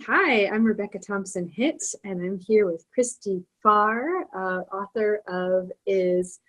hi, I'm Rebecca Thompson Hitt, and I'm here with Christy Farr, author of Is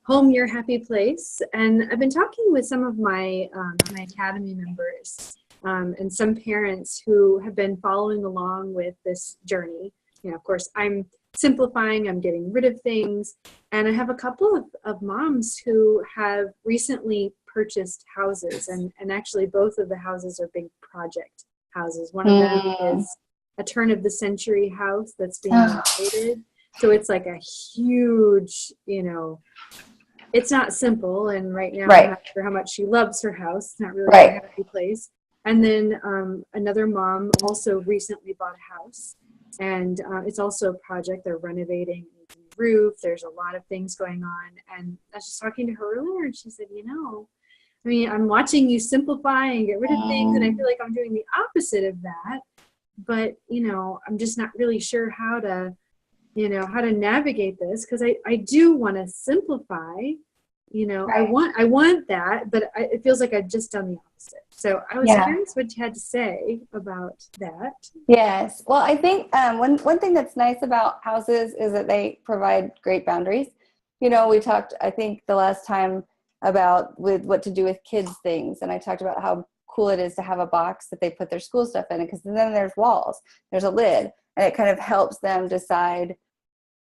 Home Your Happy Place? And I've been talking with some of my Academy members and some parents who have been following along with this journey. You know, of course, I'm simplifying, I'm getting rid of things, and I have a couple of moms who have recently purchased houses, and actually both of the houses are big project houses. One of them is a turn of the century house that's being renovated. So it's like a huge, it's not simple. And right now, I'm not sure how much she loves her house. It's not really a happy place. And then another mom also recently bought a house, and it's also a project. They're renovating the roof. There's a lot of things going on. And I was just talking to her earlier, and she said, I'm watching you simplify and get rid of things, and I feel like I'm doing the opposite of that. But, I'm just not really sure how to navigate this, because I do want to simplify. I want that, but it feels like I've just done the opposite. So I was curious what you had to say about that. Yes. Well, I think one thing that's nice about houses is that they provide great boundaries. We talked, I think, the last time about with what to do with kids things, and I talked about how cool it is to have a box that they put their school stuff in, because then there's walls, there's a lid, and it kind of helps them decide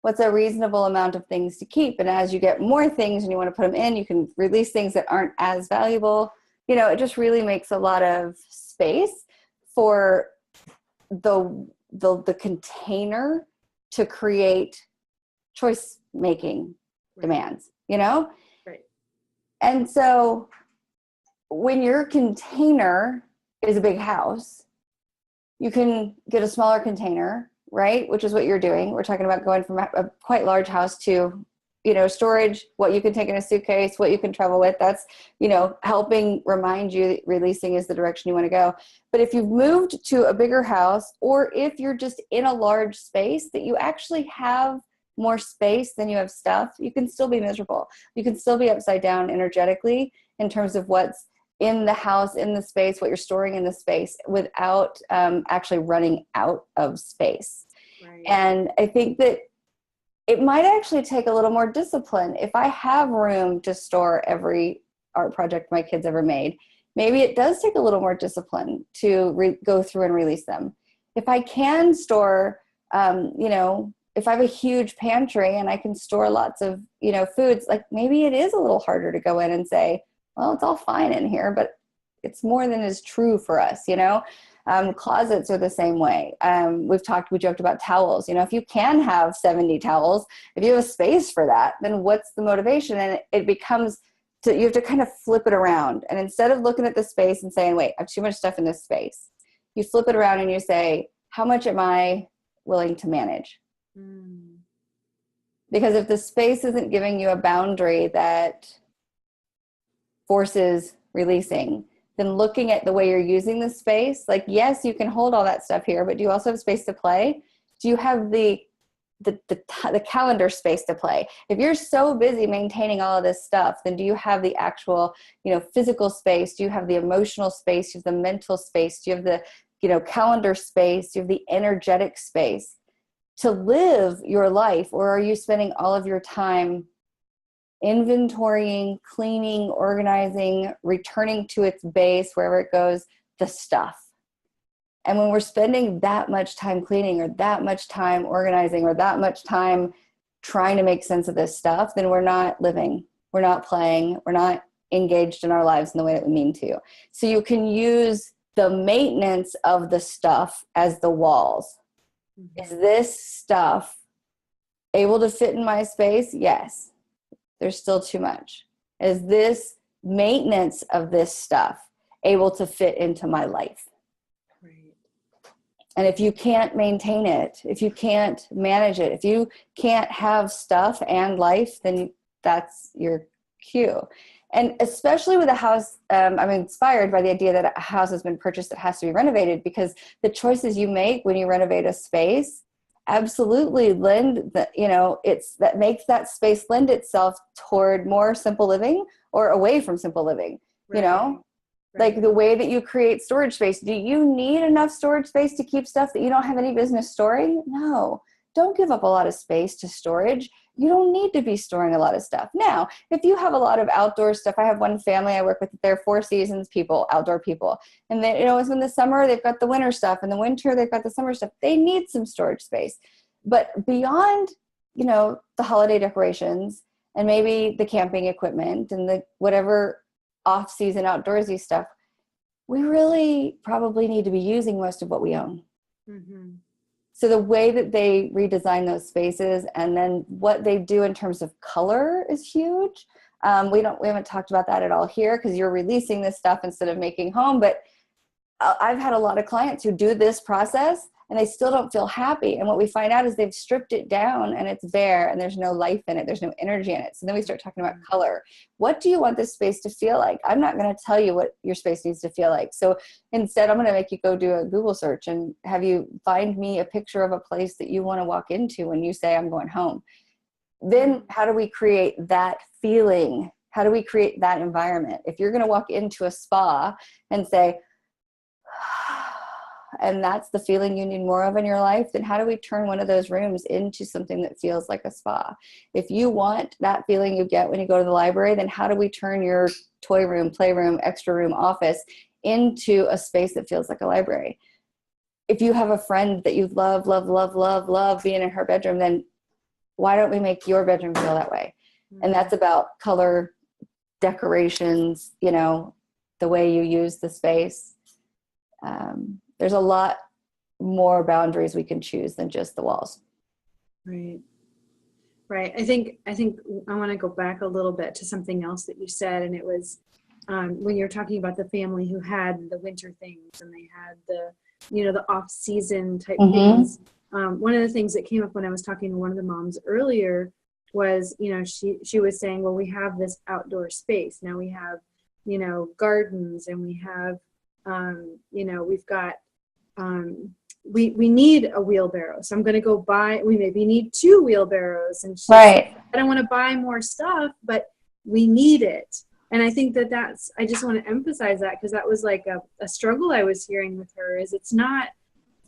what's a reasonable amount of things to keep. And as you get more things and you want to put them in, you can release things that aren't as valuable. It just really makes a lot of space for the container to create choice making demands, Right. And so when your container is a big house, you can get a smaller container, right? Which is what you're doing. We're talking about going from a quite large house to, storage, what you can take in a suitcase, what you can travel with. That's, helping remind you that releasing is the direction you want to go. But if you've moved to a bigger house, or if you're just in a large space that you actually have more space than you have stuff, you can still be miserable. You can still be upside down energetically in terms of what's in the house, in the space, what you're storing in the space, without actually running out of space. Right. And I think that it might actually take a little more discipline. If I have room to store every art project my kids ever made, maybe it does take a little more discipline to go through and release them. If I can store, if I have a huge pantry and I can store lots of, foods, like maybe it is a little harder to go in and say, well, it's all fine in here, but it's more than is true for us, Closets are the same way. We joked about towels. If you can have 70 towels, if you have a space for that, then what's the motivation? And it becomes, you have to kind of flip it around. And instead of looking at the space and saying, wait, I have too much stuff in this space, you flip it around and you say, how much am I willing to manage? Because if the space isn't giving you a boundary that forces releasing, then looking at the way you're using the space, like, yes, you can hold all that stuff here, but do you also have space to play? Do you have the calendar space to play? If you're so busy maintaining all of this stuff, then do you have the actual, physical space? Do you have the emotional space? Do you have the mental space? Do you have the, calendar space? Do you have the energetic space to live your life? Or are you spending all of your time inventorying, cleaning, organizing, returning to its base, wherever it goes, the stuff? And when we're spending that much time cleaning, or that much time organizing, or that much time trying to make sense of this stuff, then we're not living, we're not playing, we're not engaged in our lives in the way that we mean to. So you can use the maintenance of the stuff as the walls. Is this stuff able to fit in my space? Yes. There's still too much. Is this maintenance of this stuff able to fit into my life? Right. And if you can't maintain it, if you can't manage it, if you can't have stuff and life, then that's your cue. And especially with a house, I'm inspired by the idea that a house has been purchased that has to be renovated, because the choices you make when you renovate a space absolutely that makes that space lend itself toward more simple living or away from simple living. Right. Like the way that you create storage space. Do you need enough storage space to keep stuff that you don't have any business storing? No. Don't give up a lot of space to storage. You don't need to be storing a lot of stuff. Now, if you have a lot of outdoor stuff, I have one family I work with, they're Four Seasons people, outdoor people. And then, it's in the summer, they've got the winter stuff. In the winter, they've got the summer stuff. They need some storage space. But beyond, the holiday decorations and maybe the camping equipment and the whatever off-season outdoorsy stuff, we really probably need to be using most of what we own. Mm-hmm. So the way that they redesign those spaces and then what they do in terms of color is huge. We haven't talked about that at all here because you're releasing this stuff instead of making home. But I've had a lot of clients who do this process and they still don't feel happy. And what we find out is they've stripped it down and it's bare and there's no life in it. There's no energy in it. So then we start talking about color. What do you want this space to feel like? I'm not going to tell you what your space needs to feel like. So instead, I'm going to make you go do a Google search and have you find me a picture of a place that you want to walk into when you say, I'm going home. Then how do we create that feeling? How do we create that environment? If you're going to walk into a spa and say, and that's the feeling you need more of in your life, then how do we turn one of those rooms into something that feels like a spa? If you want that feeling you get when you go to the library, then how do we turn your toy room, playroom, extra room, office into a space that feels like a library? If you have a friend that you love, love, love, love, love being in her bedroom, then why don't we make your bedroom feel that way? Mm-hmm. And that's about color, decorations, the way you use the space. There's a lot more boundaries we can choose than just the walls. Right. I think I want to go back a little bit to something else that you said, and it was when you're talking about the family who had the winter things and they had the off-season type mm-hmm. things. One of the things that came up when I was talking to one of the moms earlier was, she was saying, well, we have this outdoor space now. We have, gardens, and we have, we've got. We need a wheelbarrow, so I'm going to go buy. We maybe need 2 wheelbarrows, and right. I don't want to buy more stuff, but we need it. And I think that's. I just want to emphasize that because that was like a struggle I was hearing with her. Is it's not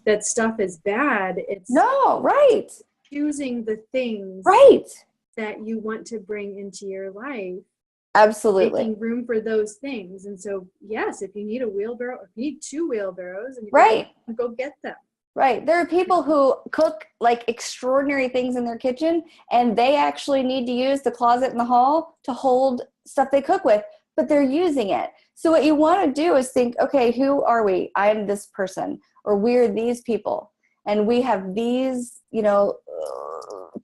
that stuff is bad. It's right. Choosing the things right that you want to bring into your life. Absolutely. Making room for those things. And so, yes, if you need a wheelbarrow, if you need 2 wheelbarrows, and you go get them. Right. There are people who cook like extraordinary things in their kitchen, and they actually need to use the closet in the hall to hold stuff they cook with, but they're using it. So what you want to do is think, okay, who are we? I'm this person, or we're these people, and we have these,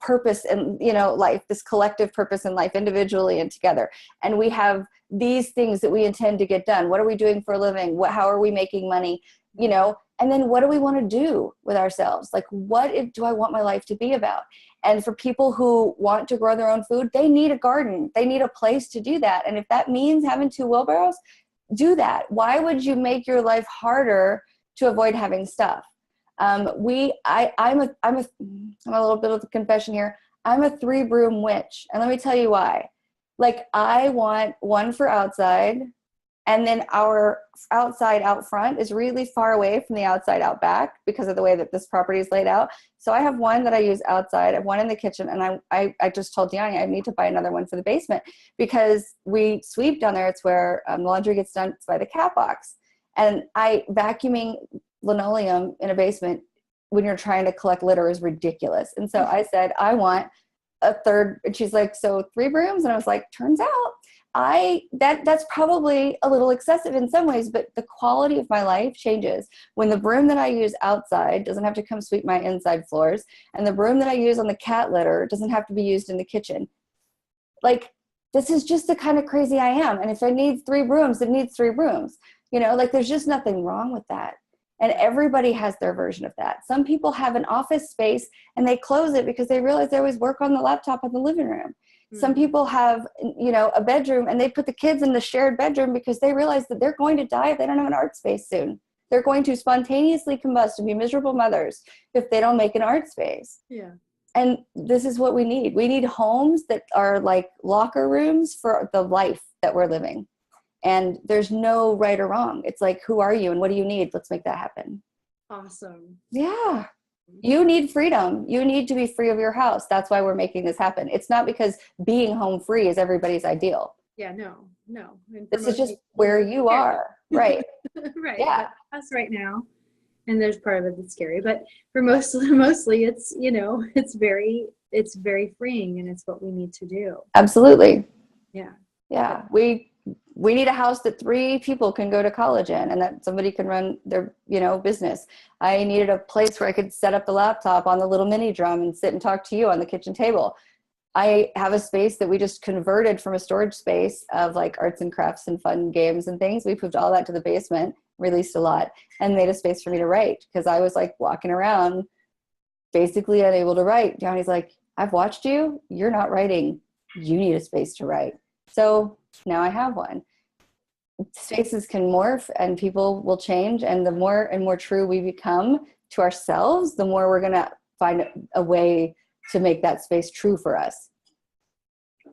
purpose and life, this collective purpose in life, individually and together, and we have these things that we intend to get done. What are we doing for a living? How are we making money? And then what do we want to do with ourselves? Like, do I want my life to be about? And for people who want to grow their own food, they need a garden. They need a place to do that. And if that means having 2 wheelbarrows, do that. Why would you make your life harder to avoid having stuff? I'm a little bit of a confession here. I'm a 3-broom witch. And let me tell you why. Like, I want one for outside, and then our outside out front is really far away from the outside out back because of the way that this property is laid out. So I have one that I use outside. I have one in the kitchen, and I just told Deani I need to buy another one for the basement because we sweep down there. It's where the laundry gets done. It's by the cat box. And vacuuming linoleum in a basement when you're trying to collect litter is ridiculous. And so I said, I want a 3rd. And she's like, so 3 brooms? And I was like, turns out that's probably a little excessive in some ways, but the quality of my life changes when the broom that I use outside doesn't have to come sweep my inside floors, and the broom that I use on the cat litter doesn't have to be used in the kitchen. Like, this is just the kind of crazy I am. And if it needs 3 brooms, it needs 3 brooms. There's just nothing wrong with that. And everybody has their version of that. Some people have an office space and they close it because they realize they always work on the laptop in the living room. Mm-hmm. Some people have, a bedroom and they put the kids in the shared bedroom because they realize that they're going to die if they don't have an art space soon. They're going to spontaneously combust and be miserable mothers if they don't make an art space. Yeah. And this is what we need. We need homes that are like locker rooms for the life that we're living. And there's no right or wrong. It's like, who are you and what do you need? Let's make that happen. Awesome. Yeah. You need freedom. You need to be free of your house. That's why we're making this happen. It's not because being home free is everybody's ideal. Yeah, no. This is just where you are. Right. Right. Yeah. But us right now. And there's part of it that's scary, but for mostly it's, it's very freeing, and it's what we need to do. Absolutely. Yeah. Yeah. We need a house that 3 people can go to college in, and that somebody can run their, business. I needed a place where I could set up the laptop on the little mini drum and sit and talk to you on the kitchen table. I have a space that we just converted from a storage space of like arts and crafts and fun games and things. We moved all that to the basement, released a lot, and made a space for me to write, because I was like walking around basically unable to write. Johnny's like, I've watched you. You're not writing. You need a space to write. So now I have one. Spaces can morph and people will change. And the more and more true we become to ourselves, the more we're going to find a way to make that space true for us.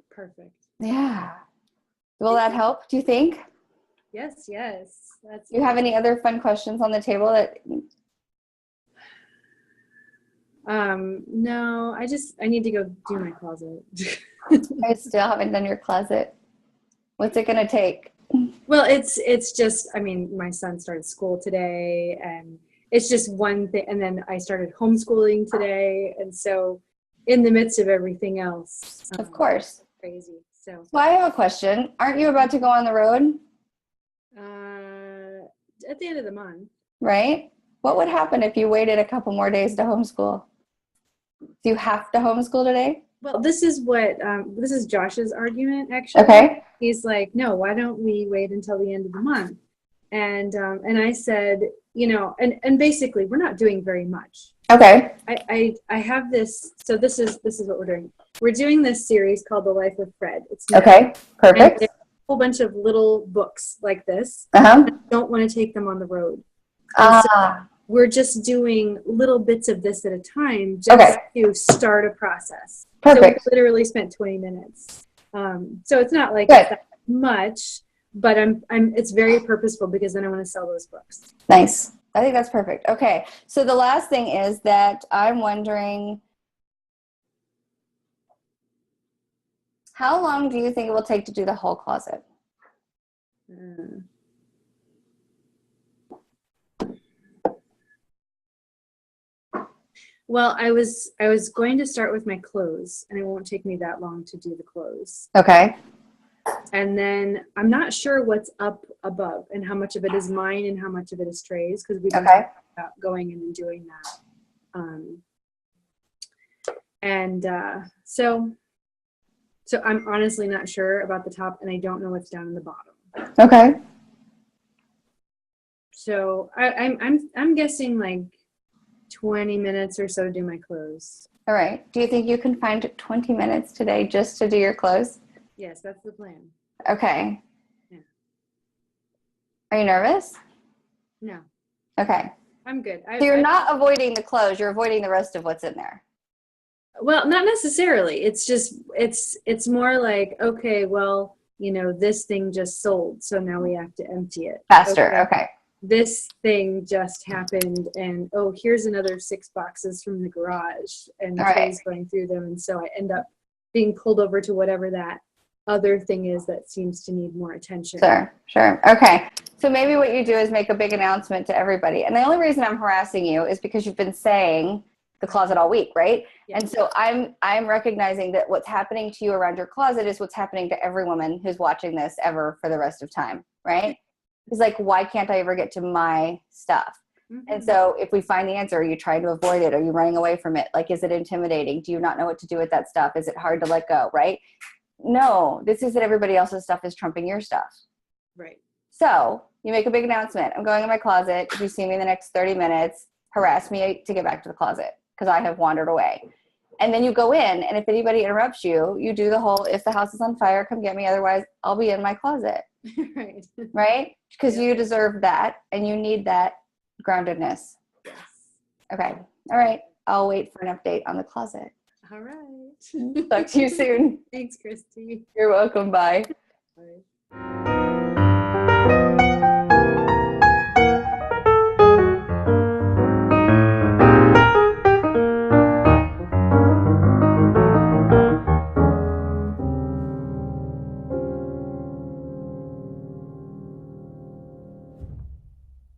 Perfect. Yeah. Will that help, do you think? Yes. Do you have any other fun questions on the table that... No, I need to go do my closet. I still haven't done your closet. What's it going to take? Well, it's just, my son started school today, and it's just one thing. And then I started homeschooling today. And so in the midst of everything else, Of course. crazy. So I have a question. Aren't you about to go on the road? At the end of the month. Right? What would happen if you waited a couple more days to homeschool? Do you have to homeschool today? Well, this is Josh's argument, actually. Okay. He's like, no, why don't we wait until the end of the month? And I said, and basically we're not doing very much. Okay. I have this. So this is what we're doing. We're doing this series called The Life of Fred. It's okay. Perfect. And a whole bunch of little books like this. Uh-huh. I don't want to take them on the road. Ah. So we're just doing little bits of this at a time, just to start a process. Perfect. So we literally spent 20 minutes. So it's not like Good. it's that much, but it's very purposeful, because then I want to sell those books. Nice. I think that's perfect. Okay. So the last thing is that I'm wondering, how long do you think it will take to do the whole closet? Well, I was going to start with my clothes, and it won't take me that long to do the clothes. Okay. And then I'm not sure what's up above and how much of it is mine and how much of it is Trey's, because we've been talking about going in and doing that. So I'm honestly not sure about the top, and I don't know what's down in the bottom. Okay. So I'm guessing like 20 minutes or so to do my clothes. All right. Do you think you can find 20 minutes today just to do your clothes? Yes, that's the plan. Okay. Yeah. Are you nervous? No. Okay. I'm good. So you're not avoiding the clothes, you're avoiding the rest of what's in there. Well, not necessarily. It's just, it's more like, okay, well, this thing just sold, so now we have to empty it. Faster. Okay. This thing just happened, and here's another 6 boxes from the garage, and Trey's going through them, and so I end up being pulled over to whatever that other thing is that seems to need more attention. Sure. Okay. So maybe what you do is make a big announcement to everybody. And the only reason I'm harassing you is because you've been saying the closet all week, right? Yeah. And so I'm recognizing that what's happening to you around your closet is what's happening to every woman who's watching this ever for the rest of time, right? It's like, why can't I ever get to my stuff? Mm-hmm. And so if we find the answer, are you trying to avoid it? Are you running away from it? Like, is it intimidating? Do you not know what to do with that stuff? Is it hard to let go, right? No, this is that everybody else's stuff is trumping your stuff. Right. So you make a big announcement. I'm going in my closet. If you see me in the next 30 minutes, harass me to get back to the closet because I have wandered away. And then you go in, and if anybody interrupts you, you do the whole, if the house is on fire, come get me. Otherwise, I'll be in my closet. Right. Right? Because you deserve that, and you need that groundedness. Yes. Okay. All right. I'll wait for an update on the closet. All right. Talk to you soon. Thanks, Christy. You're welcome. Bye. Bye.